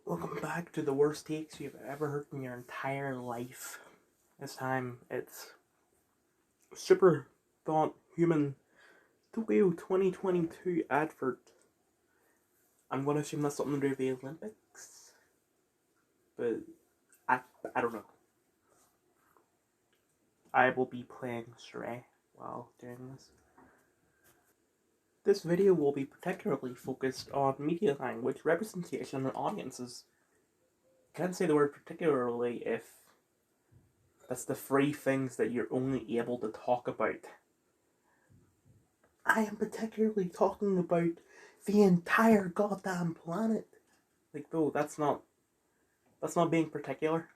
Welcome back to the worst takes you've ever heard in your entire life. This time it's Super Thought Human Tokyo 2022 advert. I'm gonna assume that's something to do with the Olympics, but I, I don't know. I will be playing Stray while doing this. This video will be particularly focused on media language, representation, and audiences. Can't say the word particularly if that's the three things that you're only able to talk about. I am particularly talking about the entire goddamn planet. Like, though, that's not being particular.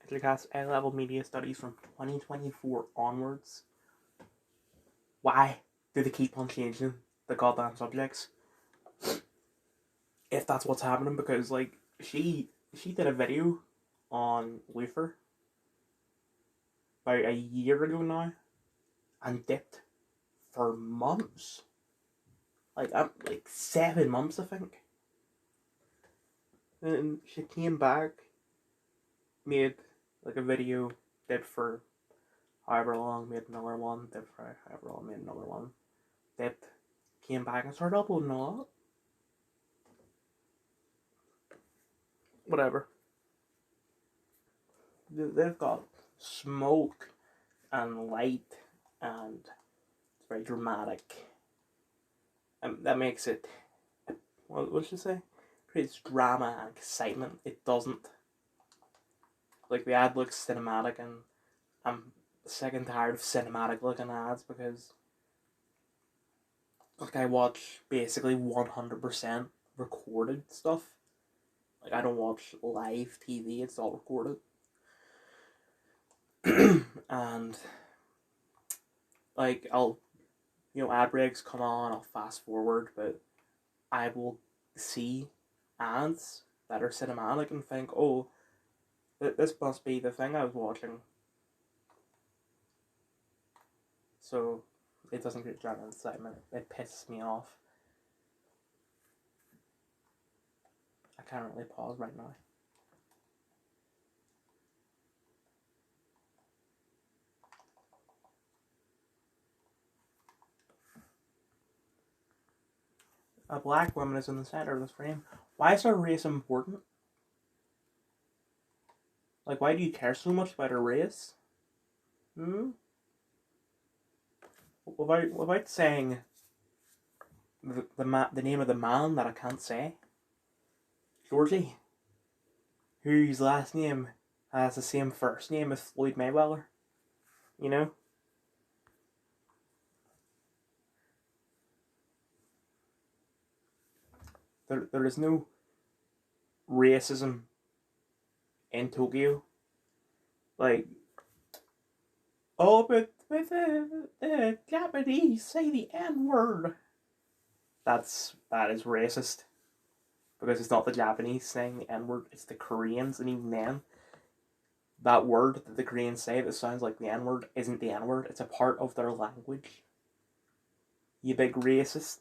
It has A-level media studies from 2024 onwards. Why do they keep on changing the goddamn subjects? If that's what's happening, because like she did a video on Luther about a year ago now, and dipped for months. Like 7 months, I think. And she came back, made like a video, did for however long, made another one, did for however long, made another one, dipped, came back and started uploading a lot. Whatever. They've got smoke and light, and it's very dramatic. And that makes it, what should I say? Creates drama and excitement. It doesn't. Like, the ad looks cinematic, and I'm sick and tired of cinematic looking ads because like I watch basically 100% recorded stuff. Like, I don't watch live TV, it's all recorded. And like, ad breaks come on, I'll fast forward, but I will see ads that are cinematic and think, oh, this must be the thing I was watching. So it doesn't create drama and excitement. It pisses me off. I can't really pause right now. A black woman is in the center of this frame. Why is her race important? Like, why do you care so much about her race? Without saying the name of the man that I can't say, Georgie, whose last name has the same first name as Floyd Mayweather, you know? There is no racism in Tokyo. Like, oh, but the Japanese say the N-word. That is racist. Because it's not the Japanese saying the N-word, it's the Koreans, and even then, that word that the Koreans say that sounds like the N-word isn't the N-word, it's a part of their language. You big racist.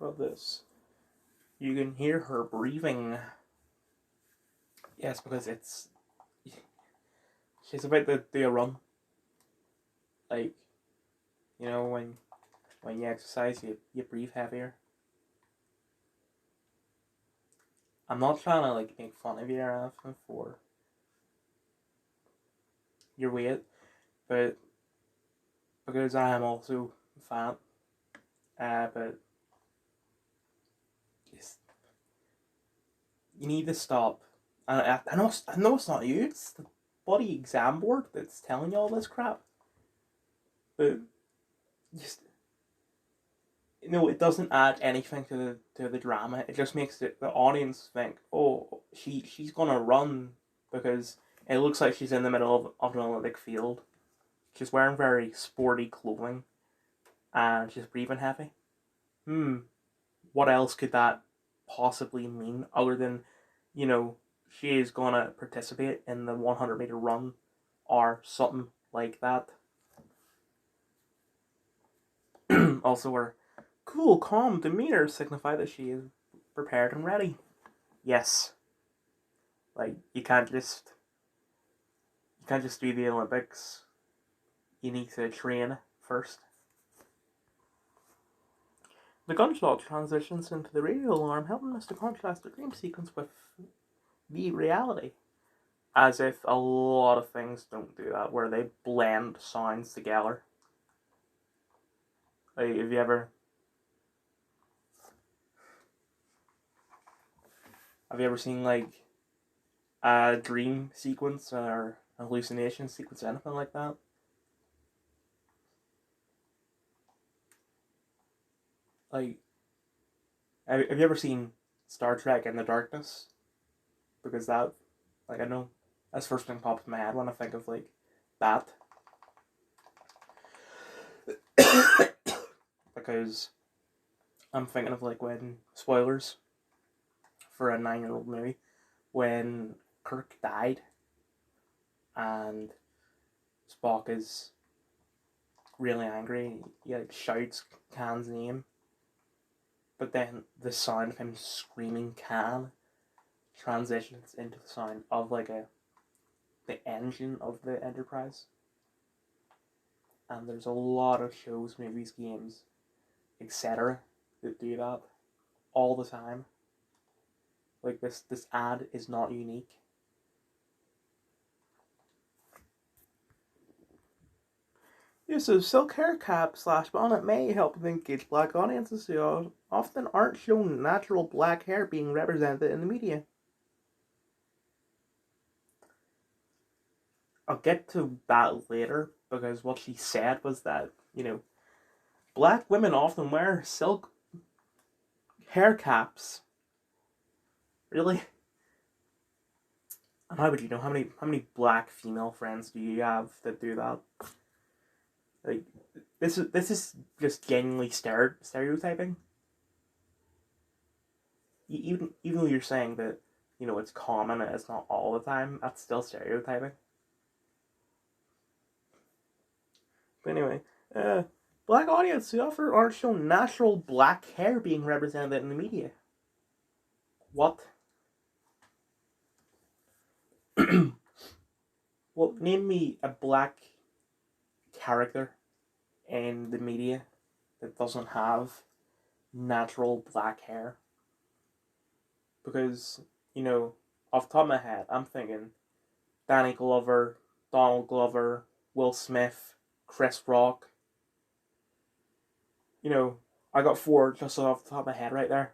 About this. You can hear her breathing. Yes, because she's about to do a run. Like, when you exercise, you breathe heavier. I'm not trying to like make fun of you or anything for your weight, but because I am also fat, but just, you need to stop. I know it's not you. It's the bloody exam board that's telling you all this crap. But just, it doesn't add anything to the drama. It just makes the audience think, oh, she's gonna run because it looks like she's in the middle of an Olympic field. She's wearing very sporty clothing, and she's breathing heavy. What else could that possibly mean other than, she is gonna participate in the 100-meter run or something like that? Also, her cool, calm demeanor signify that she is prepared and ready. Yes. Like, you can't just do the Olympics. You need to train first. The gunshot transitions into the radio alarm, helping us to contrast the dream sequence with the reality. As if a lot of things don't do that, where they blend sounds together. Like, have you ever seen, like, a dream sequence or a hallucination sequence, anything like that? Like, have you ever seen Star Trek in the Darkness? Because that, like, I know that's the first thing pops in my head when I think of, like, that. Because I'm thinking of, like, when, spoilers for a 9-year-old movie, when Kirk died and Spock is really angry. He like shouts Khan's name, but then the sound of him screaming Khan transitions into the sound of like the engine of the Enterprise. And there's a lot of shows, movies, games, etc. that do that all the time. Like this ad is not unique. Use of silk hair cap / bonnet may help engage black audiences who often aren't shown natural black hair being represented in the media. I'll get to that later, because what she said was that, black women often wear silk hair caps. Really? And how would you know? How many black female friends do you have that do that? Like, this is just genuinely stereotyping. Even though you're saying that, it's common and it's not all the time, that's still stereotyping. But anyway, black audiences who often aren't shown natural black hair being represented in the media. What? Well, name me a black character in the media that doesn't have natural black hair. Because, off the top of my head, I'm thinking Danny Glover, Donald Glover, Will Smith, Chris Rock. I got 4 just off the top of my head right there.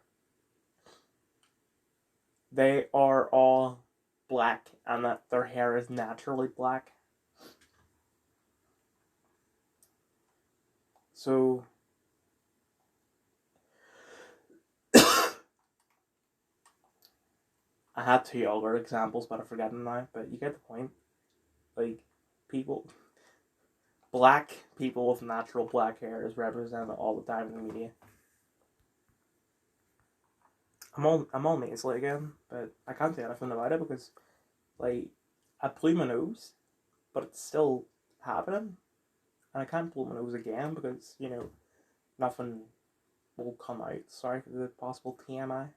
They are all black, and that their hair is naturally black. So I had 2 other examples, but I forget them now. But you get the point. Like, black people with natural black hair is represented all the time in the media. I'm all nasally again, but I can't say anything about it because, like, I blew my nose, but it's still happening, and I can't blow my nose again because nothing will come out. Sorry for the possible TMI.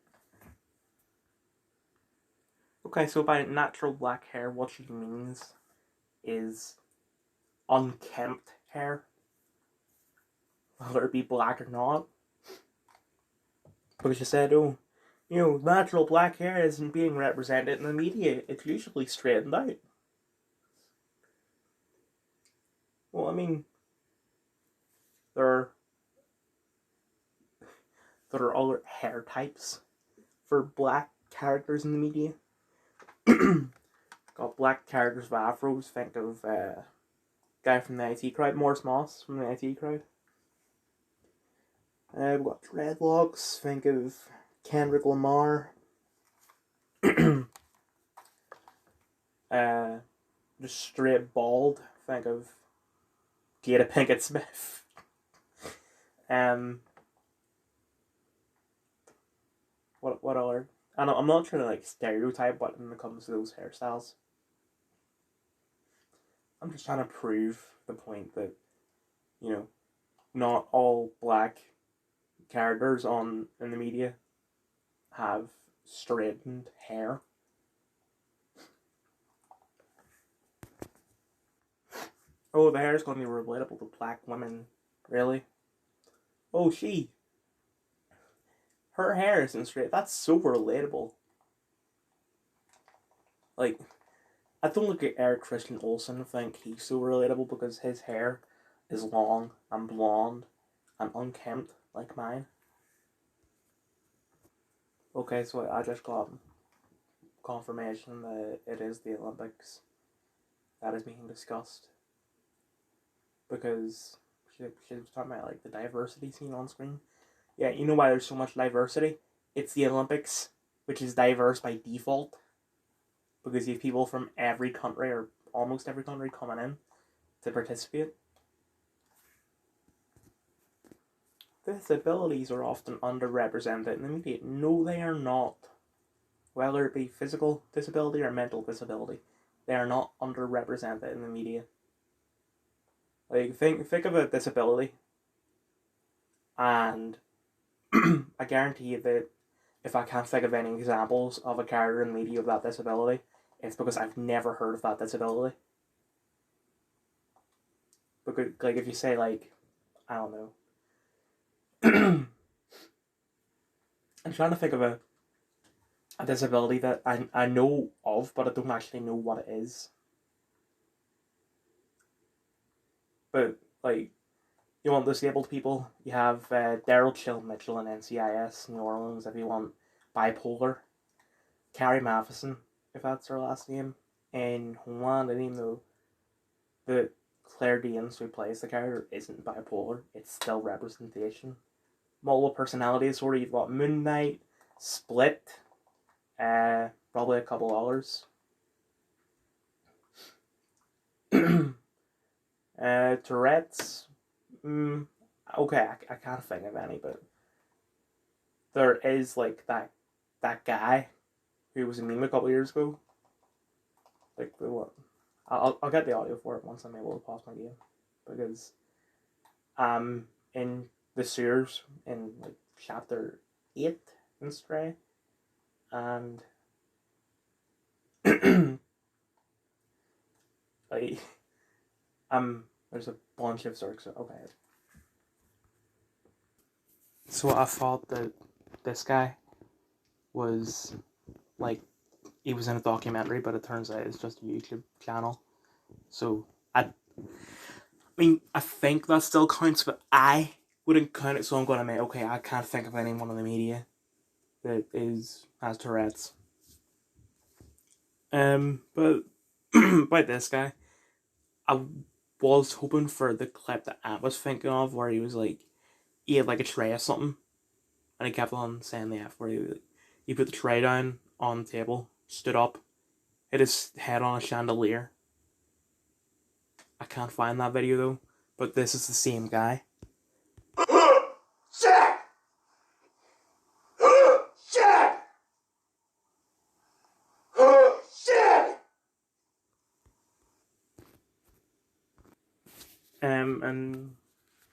Okay, so by natural black hair, what she means is unkempt hair, whether it be black or not. Because she said, natural black hair isn't being represented in the media. It's usually straightened out. Well, I mean, there are other hair types for black characters in the media. Got black characters with afros. Think of guy from the IT crowd, Morris Moss from the IT crowd. We've got dreadlocks. Think of Kendrick Lamar. Just straight bald. Think of Jada Pinkett Smith. What other? I'm not trying to like stereotype what when it comes to those hairstyles. I'm just trying to prove the point that, not all black characters in the media have straightened hair. Oh, the hair is going to be relatable to black women. Really? Oh, her hair isn't straight. That's so relatable. Like, I don't look at Eric Christian Olsen and think he's so relatable because his hair is long and blonde and unkempt like mine. Okay, so I just got confirmation that it is the Olympics that is being discussed. Because she was talking about like the diversity scene on screen. Yeah, you know why there's so much diversity? It's the Olympics, which is diverse by default. Because you have people from every country, or almost every country, coming in to participate. Disabilities are often underrepresented in the media. No, they are not. Whether it be physical disability or mental disability, they are not underrepresented in the media. Like, think of a disability, and I guarantee you that if I can't think of any examples of a character in the media of that disability, it's because I've never heard of that disability. Because, like, if you say, like, I don't know. I'm trying to think of a disability that I know of, but I don't actually know what it is. But, like, you want disabled people, you have Daryl Chill Mitchell in NCIS, New Orleans. If you want bipolar, Carrie Matheson, if that's her last name, and Juan, I didn't even know that Claire Danes, who plays the character, isn't bipolar. It's still representation. Multiple personality disorder, you've got Moon Knight, Split, probably a couple others. Tourette's, okay, I can't think of any, but there is like that guy who was a meme a couple years ago. Like what? I'll get the audio for it once I'm able to pause my game, because in the sewers in like chapter 8 in Stray, and like there's a bunch of sorts of, okay. So I thought that this guy was like, he was in a documentary, but it turns out it's just a YouTube channel. So I mean, I think that still counts, but I wouldn't count it. So I'm gonna make, okay, I can't think of anyone in the media that has Tourette's. But by this guy, I was hoping for the clip that I was thinking of, where he was like, he had like a tray or something, and he kept on saying the F word. He put the tray down on the table, stood up, hit his head on a chandelier. I can't find that video though, but this is the same guy. Shit! Shit! Shit! And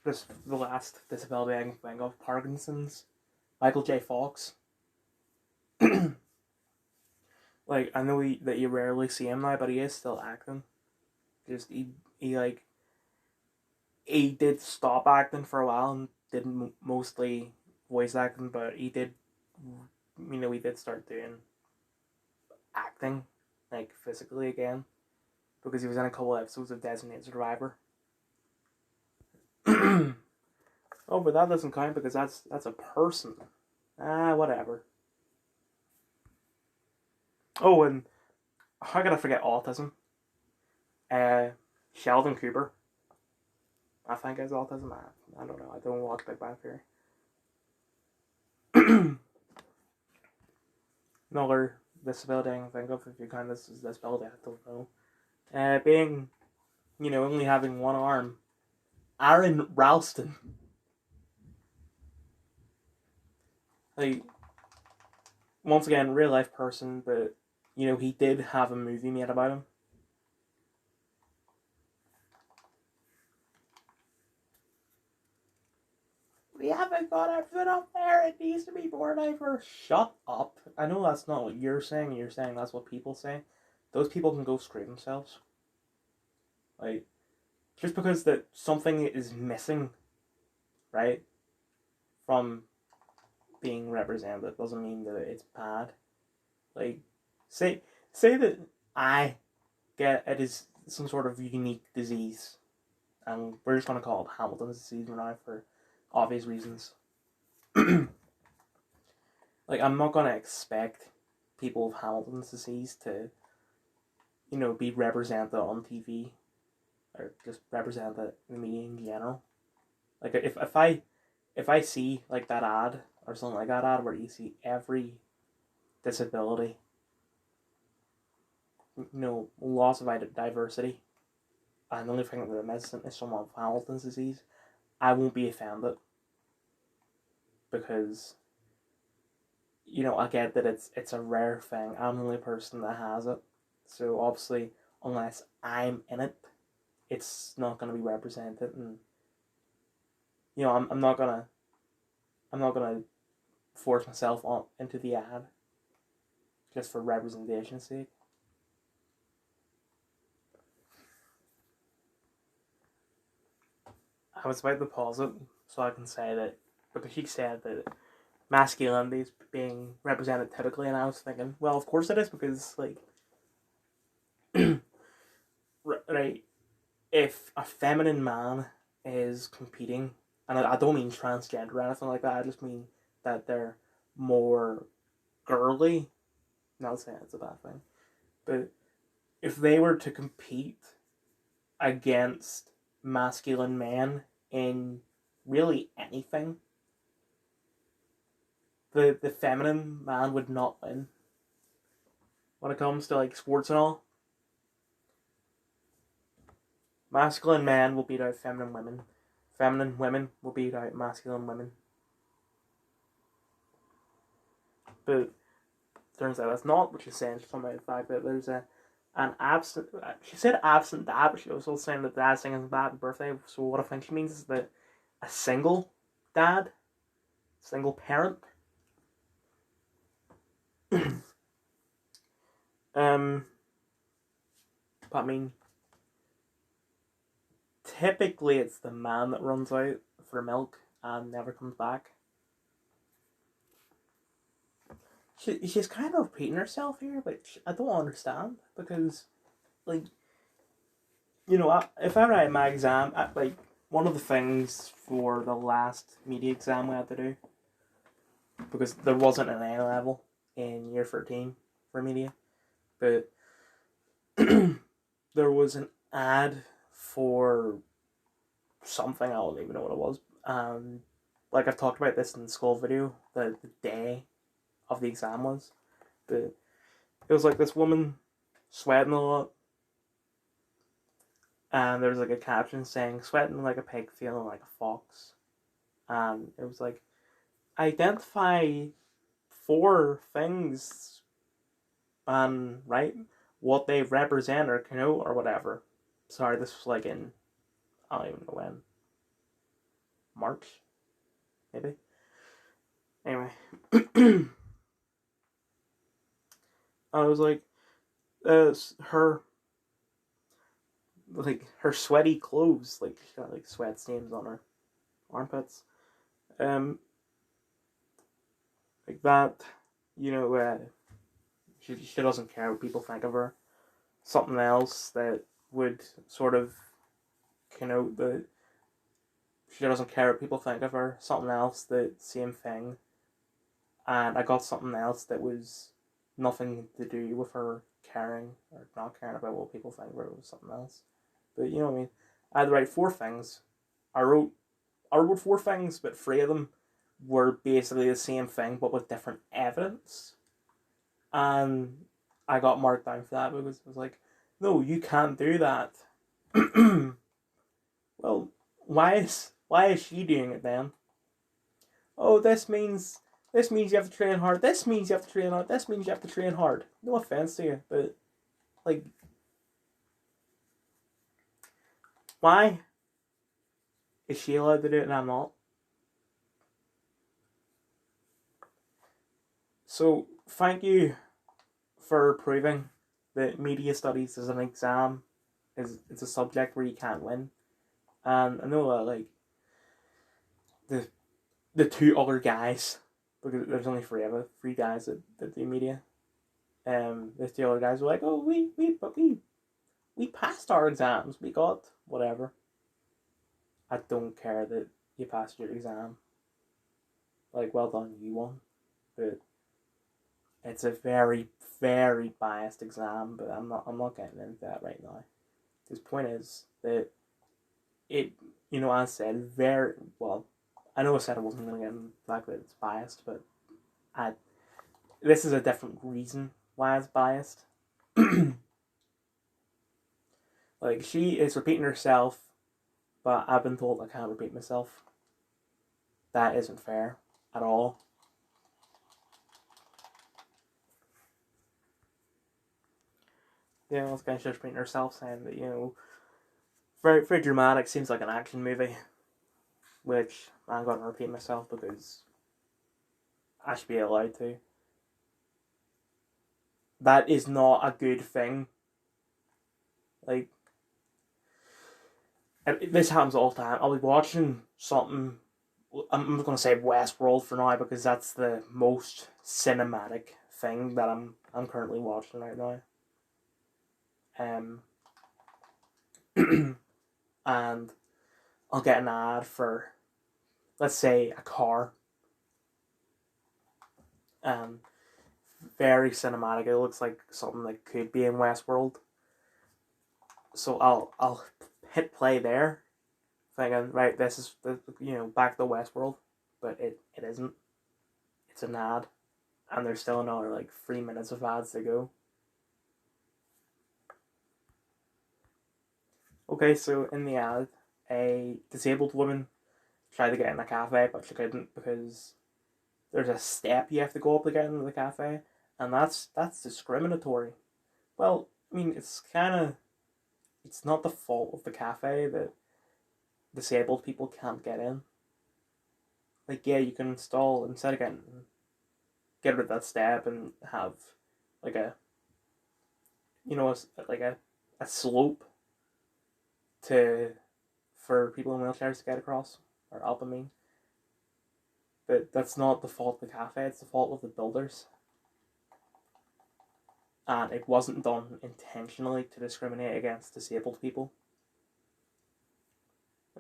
the last disability I can think of, Parkinson's. Michael J. Fox. Like, I know that you rarely see him now, but he is still acting. Just he did stop acting for a while and did mostly voice acting, but he did start doing acting, like, physically again, because he was in a couple episodes of Designated Survivor. Oh, but that doesn't count because that's a person. Whatever. Oh, and how could I forget autism? Sheldon Cooper, I think, has autism. I don't know. I don't watch Big Bang Theory. Another disability I can think of, if you count this as disability, I don't know. Being, only having one arm. Aaron Ralston. Like, once again, real life person, but, he did have a movie made about him. we haven't got everything up there. It needs to be more diverse. Shut up. I know that's not what you're saying. You're saying that's what people say. Those people can go screw themselves. Like, just because that something is missing, right, from being represented doesn't mean that it's bad. Like, say that I get it is some sort of unique disease, and we're just gonna call it Hamilton's disease now for obvious reasons. Like, I'm not gonna expect people with Hamilton's disease to, be represented on TV or just represented in the media in general. Like, if I see like that ad or something like that ad where you see every disability, loss of diversity, and the only thing that they're missing is someone with Hamilton's disease, I won't be offended because I get that it's a rare thing. I'm the only person that has it, so obviously, unless I'm in it, it's not going to be represented, and I'm not gonna force myself on into the ad just for representation's sake. I was about to pause it so I can say that because she said that masculinity is being represented typically, and I was thinking, well, of course it is because like, right, if a feminine man is competing, and I don't mean transgender or anything like that, I just mean that they're more girly. Not saying it's a bad thing, but if they were to compete against masculine men in really anything, the feminine man would not win. When it comes to like sports and all, masculine men will beat out feminine women. Feminine women will beat out masculine women. But turns out that's not what she's saying. She's talking about the fact that there's an absent. She said absent dad, but she was also saying that dad singing bad birthday. So what I think she means is that a single dad, single parent. But I mean, typically it's the man that runs out for milk and never comes back. She's kind of repeating herself here, which I don't understand because, like, if I write my exam, like, one of the things for the last media exam we had to do, because there wasn't an A level in year 13 for media, but there was an ad for something, I don't even know what it was. Like I've talked about this in the school video, the day of the exam was, but it was like this woman sweating a lot, and there was like a caption saying "sweating like a pig, feeling like a fox," and it was like, identify 4 things and write what they represent or connote or whatever. Sorry, this was like in, I don't even know when, March, maybe. Anyway, I was like, her sweaty clothes, like she got like sweat stains on her armpits, like that. She doesn't care what people think of her. Something else that would sort of connote that she doesn't care what people think of her. Something else that same thing, and I got something else that was nothing to do with her caring or not caring about what people think of her. It was something else. But you know what I mean. I had to write 4 things. I wrote 4 things, but 3 of them were basically the same thing but with different evidence. And I got marked down for that because it was like, no, you can't do that. Well, why is she doing it then? Oh, this means you have to train hard. This means you have to train hard. This means you have to train hard. No offense to you, but like, why is she allowed to do it and I'm not? So thank you for proving that media studies is an exam, it's a subject where you can't win. And I know that like the the two other guys, because there's only three guys that do media. The two other guys were like, oh, we passed our exams, we got whatever. I don't care that you passed your exam. Like, well done, you won. But it's a very, very biased exam. But I'm not getting into that right now. His point is that it, I said very well. I know I said I wasn't going to get into the fact that it's biased, but I this is a different reason why it's biased. Like, she is repeating herself, but I've been told I can't repeat myself. That isn't fair at all. This guy's just repeating herself, saying that, very, very dramatic, seems like an action movie. Which I'm going to repeat myself because I should be allowed to. That is not a good thing. Like, this happens all the time. I'll be watching something. I'm just going to say Westworld for now because that's the most cinematic thing that I'm currently watching right now. And I'll get an ad for, let's say, a car. Very cinematic. It looks like something that could be in Westworld. So I'll hit play there, thinking, right, this is back to Westworld, but it isn't. It's an ad, and there's still another like 3 minutes of ads to go. Okay, so in the ad, a disabled woman tried to get in a cafe, but she couldn't because there's a step you have to go up to get into the cafe, and that's discriminatory. Well, I mean, it's not the fault of the cafe that disabled people can't get in. Like, yeah, you can install, instead of get rid of that step and have like like a slope to for people in wheelchairs to get across or up. I mean, but that's not the fault of the cafe; it's the fault of the builders, and it wasn't done intentionally to discriminate against disabled people.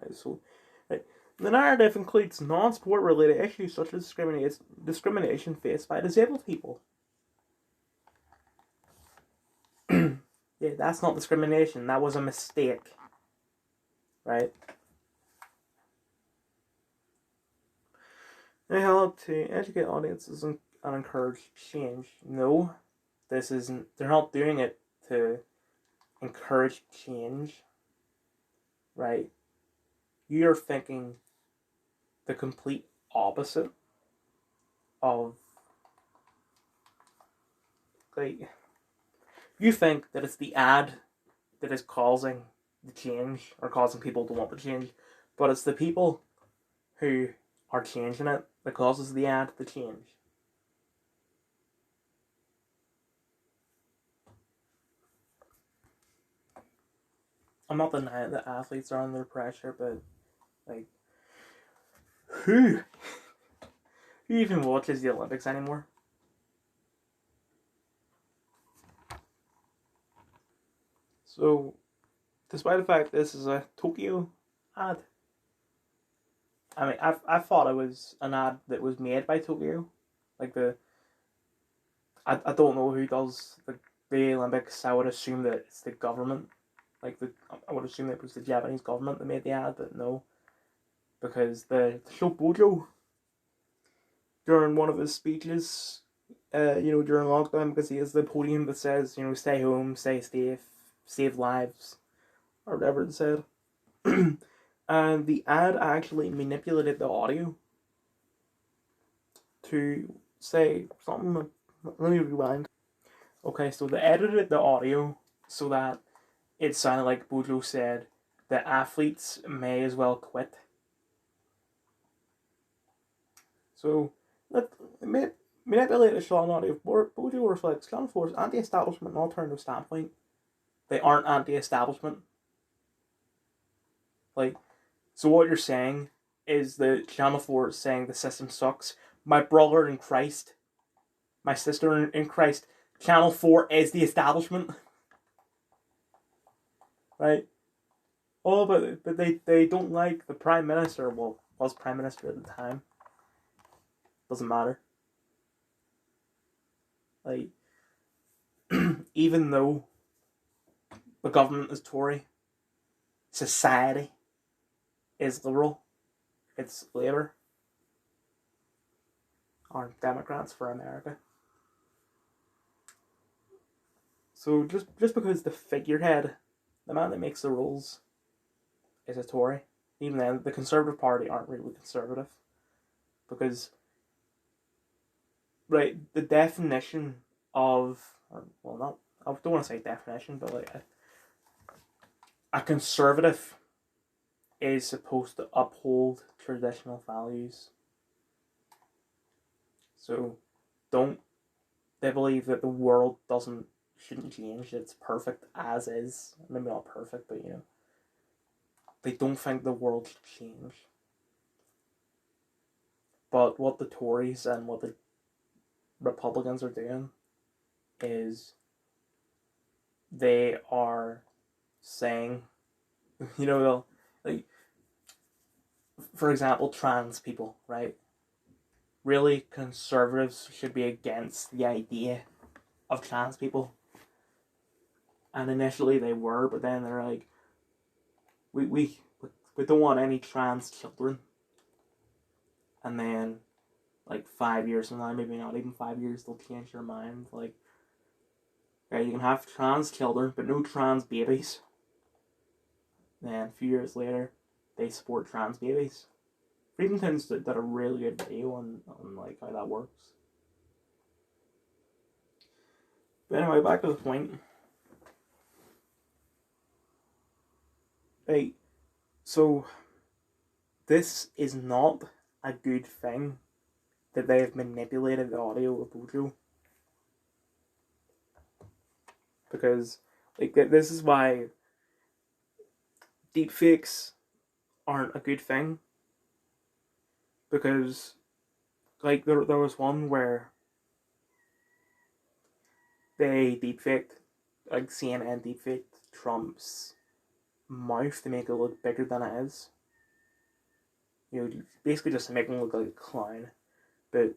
Right, so, right. The narrative includes non-sport related issues such as discrimination faced by disabled people. Yeah, that's not discrimination. That was a mistake. Right? They help to educate audiences and encourage change. No, this isn't. They're not doing it to encourage change. Right? You're thinking the complete opposite of, like, you think that it's the ad that is causing the change or causing people to want to change, but it's the people who are changing it that causes the ad to change. I'm not denying that athletes are under pressure, but like, who even watches the Olympics anymore? So, despite the fact this is a Tokyo ad, I mean, I thought it was an ad that was made by Tokyo. Like, I don't know who does the Olympics. I would assume that it's the government. I would assume it was the Japanese government that made the ad, but no. Because the show Bojo, during one of his speeches, during lockdown, because he has the podium that says, stay home, stay safe, save lives, or whatever it said. And the ad actually manipulated the audio to say something. Let me rewind. Okay, so they edited the audio so that it sounded like Bojo said that athletes may as well quit. So Manipulated Sean audio. Bojo reflects Channel 4's anti-establishment and alternative standpoint. They aren't anti-establishment. Like, so what you're saying is that Channel 4 is saying the system sucks. My brother in Christ, my sister in Christ, Channel 4 is the establishment. Right? Oh, but they don't like the Prime Minister. Well, was Prime Minister at the time. Doesn't matter. Like, even though the government is Tory, society is Liberal, it's Labour, or Democrats for America. So just because the figurehead, the man that makes the rules, is a Tory, even then the Conservative Party aren't really conservative, because right, the definition of, well, not, I don't want to say definition, but like a conservative is supposed to uphold traditional values. So they believe that the world shouldn't change, it's perfect as is. Maybe not perfect, but they don't think the world should change. But what the Tories and what the Republicans are doing is they are saying, like, for example, trans people, right? Really, conservatives should be against the idea of trans people. And initially they were, but then they're like, we don't want any trans children. And then, like 5 years from now, maybe not even 5 years, they'll change their mind. Like, okay, you can have trans children, but no trans babies. Then a few years later, they support trans babies. Freedom did a really good video on like how that works. But anyway, back to the point. Right, so this is not a good thing that they have manipulated the audio of Bojo. Because, like, this is why deepfakes aren't a good thing. Because, like, there was one where they deepfaked, like CNN deepfaked Trump's mouth to make it look bigger than it is. Basically just to make him look like a clown. But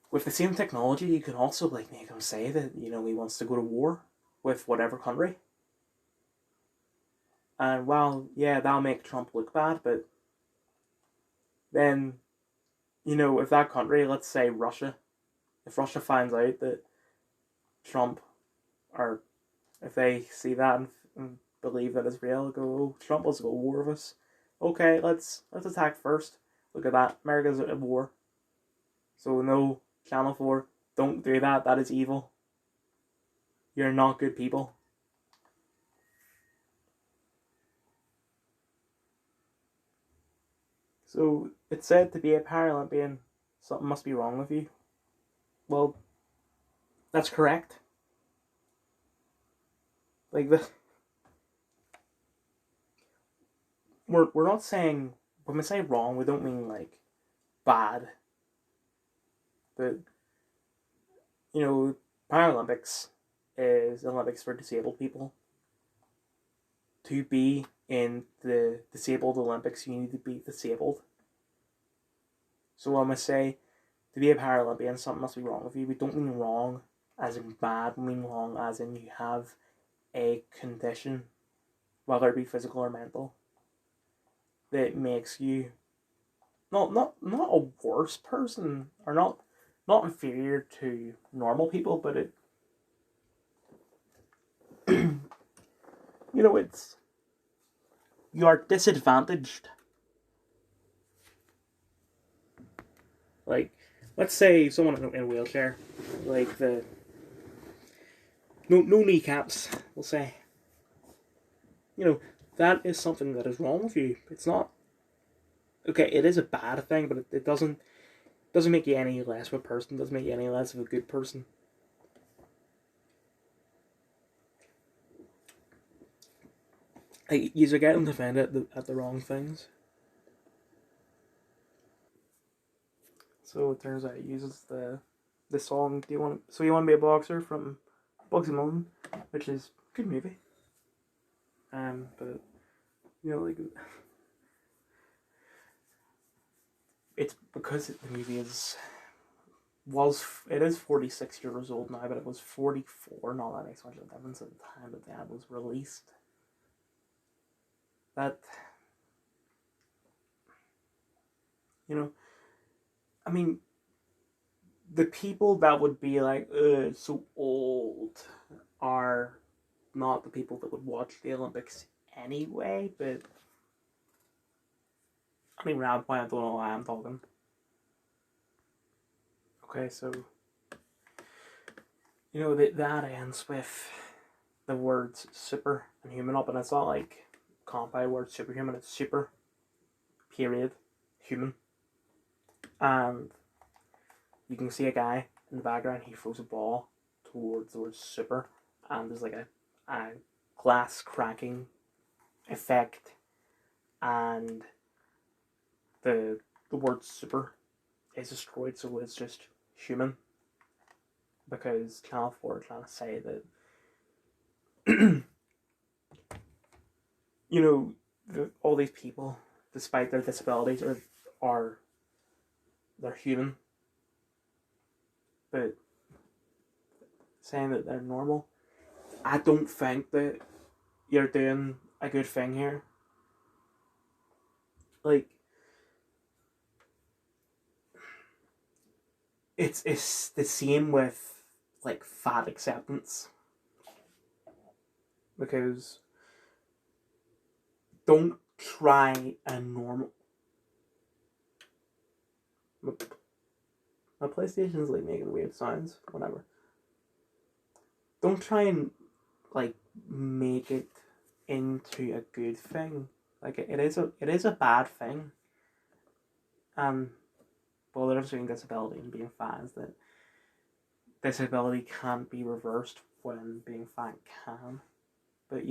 with the same technology, you can also like make him say that he wants to go to war with whatever country. And well, yeah, that'll make Trump look bad, but then, if that country, let's say Russia, if Russia finds out that Trump, or if they see that and believe that it's real, go, oh, Trump wants to go to war with us. Okay, let's attack first. Look at that, America's at war. So no, Channel 4, don't do that. That is evil. You're not good people. So it's said to be a Paralympian. Something must be wrong with you. Well, that's correct. Like we're not saying, when we say wrong, we don't mean like bad. But Paralympics is Olympics for disabled people. To be in the disabled Olympics, you need to be disabled. So when we say to be a Paralympian, something must be wrong with you, we don't mean wrong as in bad, we mean wrong as in you have a condition, whether it be physical or mental, that makes you not a worse person, or not inferior to normal people, but it it's, you are disadvantaged. Like, let's say someone in a wheelchair, like no kneecaps, we'll say. That is something that is wrong with you. It's not, okay, it is a bad thing, but it doesn't Doesn't make you any less of a person. Doesn't make you any less of a good person. Like, you're getting offended at the wrong things. So it turns out he uses the song "Do You Want?" So You Want to Be a Boxer from Bugsy Malone, which is a good movie. But like it's because the movie is 46 years old now, but it was 44. Not that makes much of a difference at the time that that was released. That I mean, the people that would be like, it's so old, are not the people that would watch the Olympics anyway, but I mean, around point, I don't know why I'm talking. Okay, so, that ends with the words super and human up, and it's not like compound word superhuman, it's super, period, human. And you can see a guy in the background, he throws a ball towards the word super, and there's like a glass cracking effect, and the word super is destroyed, so it's just human. Because Channel 4 are trying to say that, all these people, despite their disabilities, they're human. But saying that they're normal, I don't think that you're doing a good thing here. Like, it's the same with like fat acceptance, because don't try a normal. My PlayStation's like making weird sounds. Whatever. Don't try and like make it into a good thing. Like, it is a bad thing. Well, the difference between disability and being fat is that disability can't be reversed when being fat can. But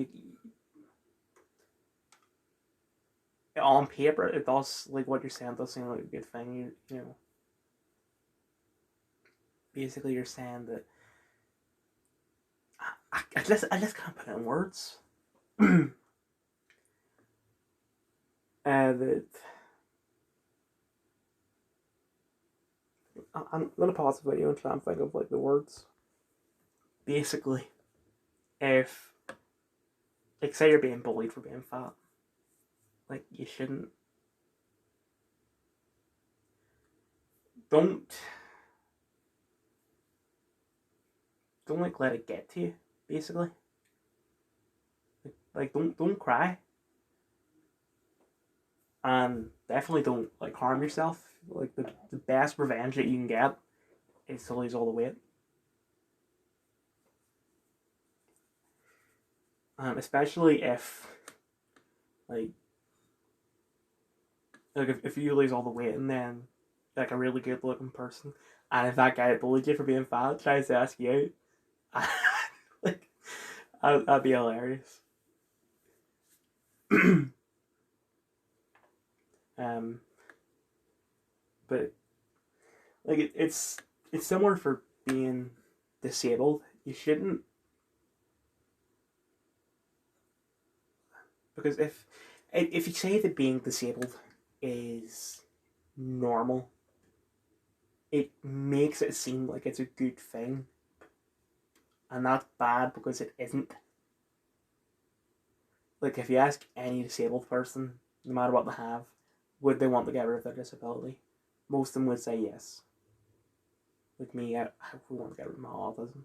on paper, it does, like what you're saying, does seem like a good thing. Basically, you're saying that I just can't put it in words. That I'm gonna pause the video and try and think of like the words. Basically, if like say you're being bullied for being fat, like you shouldn't. Don't like let it get to you. Basically, like don't cry, and definitely don't like harm yourself. Like the best revenge that you can get is to lose all the weight. Especially if like if you lose all the weight and then like a really good looking person, and if that guy that bullied you for being fat tries to ask you out, like that'd be hilarious. um, but like it's similar for being disabled. You shouldn't, because if you say that being disabled is normal, it makes it seem like it's a good thing, and that's bad because it isn't. Like, if you ask any disabled person, no matter what they have, would they want to get rid of their disability? Most of them would say yes. Like me, I would want to get rid of my autism.